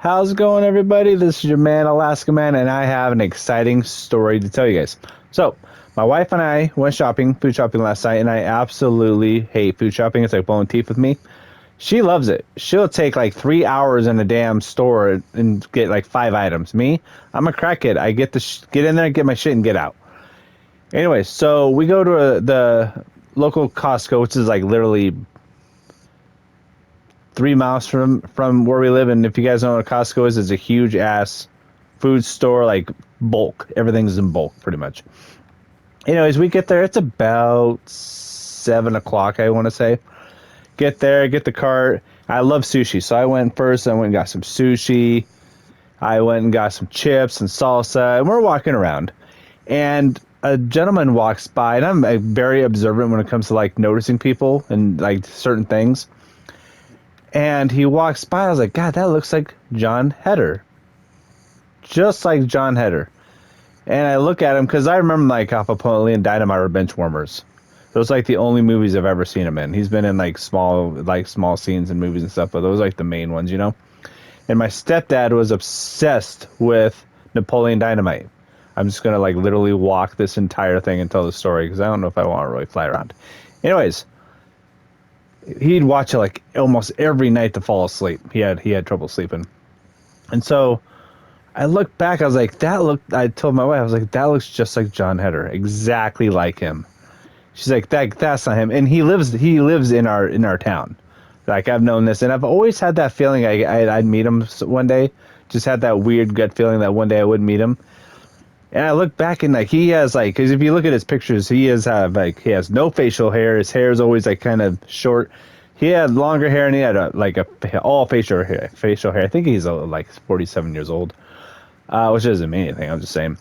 How's it going, everybody? This is your man, Alaska Man, and I have an exciting story to tell you guys. So, my wife and I went shopping, food shopping last night, and I absolutely hate food shopping. It's like pulling teeth with me. She loves it. She'll take like 3 hours in a damn store and get like 5 items. Me, I'm a crackhead. I get get in there, get my shit, and get out. Anyway, so we go to the local Costco, which is like literally 3 miles from where we live. And if you guys know what a Costco is, it's a huge ass food store, like bulk. Everything's in bulk, pretty much. Anyways, we get there. It's about 7 o'clock, I want to say. Get there, get the cart. I love sushi, so I went first. I went and got some sushi. I went and got some chips and salsa, and we're walking around. And a gentleman walks by, and I'm very observant when it comes to like noticing people and like certain things. And he walks by. I was like, God, that looks like Jon Heder. Just like Jon Heder. And I look at him because I remember like Alpha Pony and Dynamite were bench warmers. Those are like the only movies I've ever seen him in. He's been in like small scenes and movies and stuff, but those are like the main ones, you know? And my stepdad was obsessed with Napoleon Dynamite. I'm just going to like literally walk this entire thing and tell the story because I don't know if I want to really fly around. Anyways, he'd watch it like almost every night to fall asleep. He had trouble sleeping. And so I looked back, I was like, I told my wife, I was like, that looks just like Jon Heder, exactly like him. She's like, that's not him. And he lives in our town. Like, I've known this, and I've always had that feeling I'd meet him one day. Just had that weird gut feeling that one day I would meet him. And I look back and like he has like, because if you look at his pictures, he has no facial hair. His hair is always like kind of short. He had longer hair and he had all facial hair. I think he's like 47 years old, which doesn't mean anything. I'm just saying.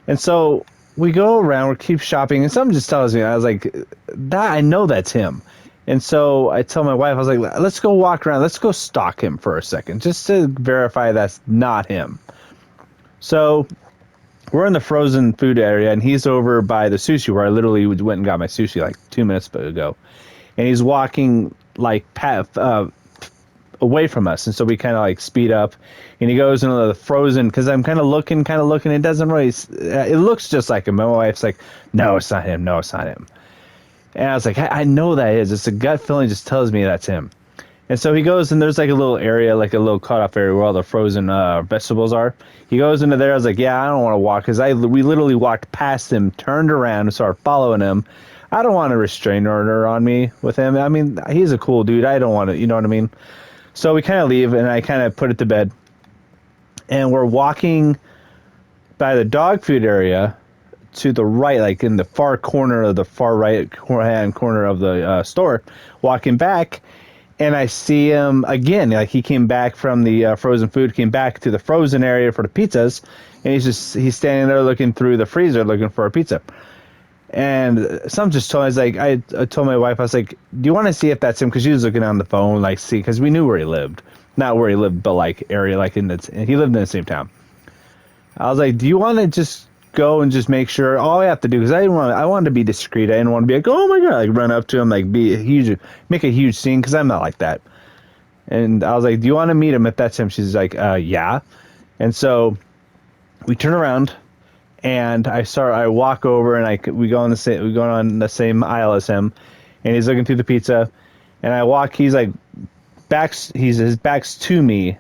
And so we go around, we keep shopping, and something just tells me, I was like, I know that's him. And so I tell my wife, I was like, let's go walk around. Let's go stalk him for a second, just to verify that's not him. So we're in the frozen food area, and he's over by the sushi, where I literally went and got my sushi like 2 minutes ago. And he's walking like away from us, and so we kind of like speed up, and he goes into the frozen, because I'm kind of looking, it doesn't really, it looks just like him. My wife's like, no, it's not him. And I was like, I know that is. It's a gut feeling just tells me that's him. And so he goes, and there's like a little area, like a little cut-off area where all the frozen vegetables are. He goes into there. I was like, yeah, I don't want to walk, because we literally walked past him, turned around, and started following him. I don't want a restraining order on me with him. I mean, he's a cool dude. I don't want to, you know what I mean? So we kind of leave, and I kind of put it to bed. And we're walking by the dog food area to the right, like in the far corner of the far right hand corner of the store, walking back. And I see him again. Like, he came back from the frozen food, came back to the frozen area for the pizzas. And he's standing there looking through the freezer looking for a pizza. And some just told me, I told my wife, I was like, do you want to see if that's him? Because she was looking on the phone, like, see, because we knew where he lived. Not where he lived, but like area, like he lived in the same town. I was like, do you want to just go and just make sure? All I have to do, because I wanted to be discreet. I didn't want to be like, oh my God, like run up to him, like make a huge scene, because I'm not like that. And I was like, do you want to meet him if that's him? She's like, yeah. And so we turn around. And I walk over, and we go on the same aisle as him, and he's looking through the pizza, and I walk. He's like his back's to me,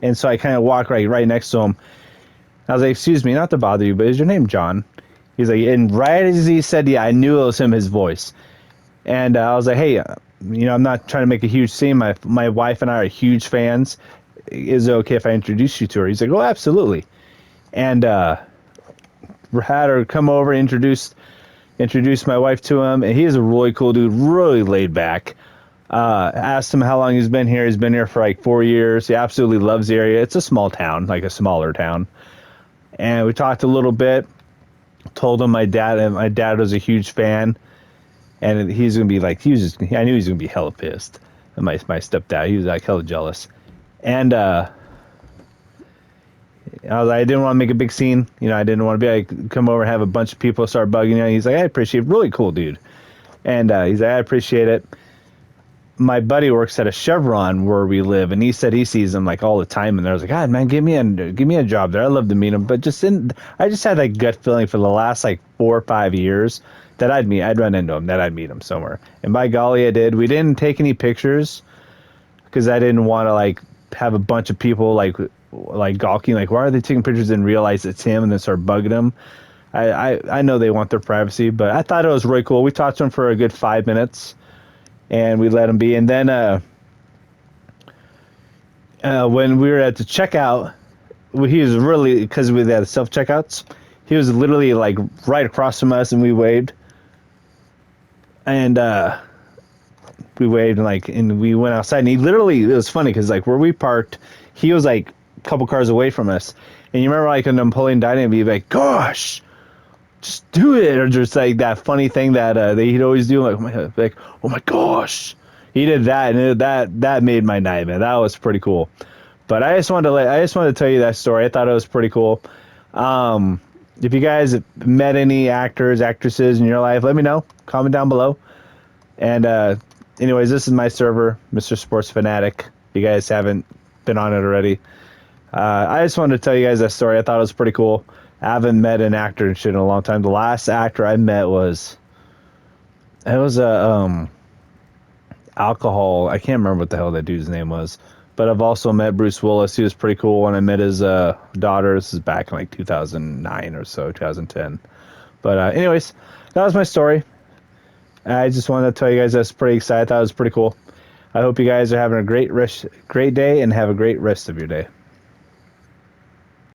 and so I kind of walk right next to him. I was like, "Excuse me, not to bother you, but is your name John?" He's like, and right as he said, "Yeah," I knew it was him, his voice. And I was like, "Hey, I'm not trying to make a huge scene. My wife and I are huge fans. Is it okay if I introduce you to her?" He's like, "Oh, absolutely." And had her come over, introduced my wife to him, and he is a really cool dude, really laid back. Asked him how long he's been here. He's been here for like 4 years. He absolutely loves the area. It's a small town, like a smaller town. And we talked a little bit. Told him my dad was a huge fan, and he's gonna be like, I knew he was gonna be hella pissed. And my stepdad, he was like hella jealous, and I didn't want to make a big scene. I didn't want to be like, come over and have a bunch of people start bugging you. He's like, I appreciate it. Really cool dude. And he's like, I appreciate it. my buddy works at a Chevron where we live, and he said he sees him like all the time. And I was like, God, man, give me a job there. I'd love to meet him. But I just had that gut feeling for the last like 4 or 5 years that I'd run into him, that I'd meet him somewhere. And by golly, I did. We didn't take any pictures because I didn't want to like have a bunch of people like gawking, like, why are they taking pictures and realize it's him and then start bugging him. I know they want their privacy, but I thought it was really cool. We talked to him for a good 5 minutes, and we let him be. And then when we were at the checkout, he was really, because we had self checkouts, he was literally like right across from us, and we waved, and and we went outside, and he literally, it was funny because like where we parked, he was like a couple cars away from us, and you remember like in Napoleon Dynamite, he'd be like, gosh, just do it, or just like that funny thing that he'd always do, like oh my gosh, he did that, and that made my night, man. That was pretty cool. But I just wanted to tell you that story. I thought it was pretty cool. If you guys met any actors, actresses in your life, let me know. Comment down below. And anyways, this is my server, Mr.SportsFanatic. If you guys haven't been on it already, I just wanted to tell you guys that story. I thought it was pretty cool. I haven't met an actor and shit in a long time. The last actor I met was a alcohol. I can't remember what the hell that dude's name was. But I've also met Bruce Willis. He was pretty cool when I met his daughter. This is back in like 2009 or so, 2010. But anyways, that was my story. I just wanted to tell you guys that's pretty excited. I thought it was pretty cool. I hope you guys are having a great day and have a great rest of your day.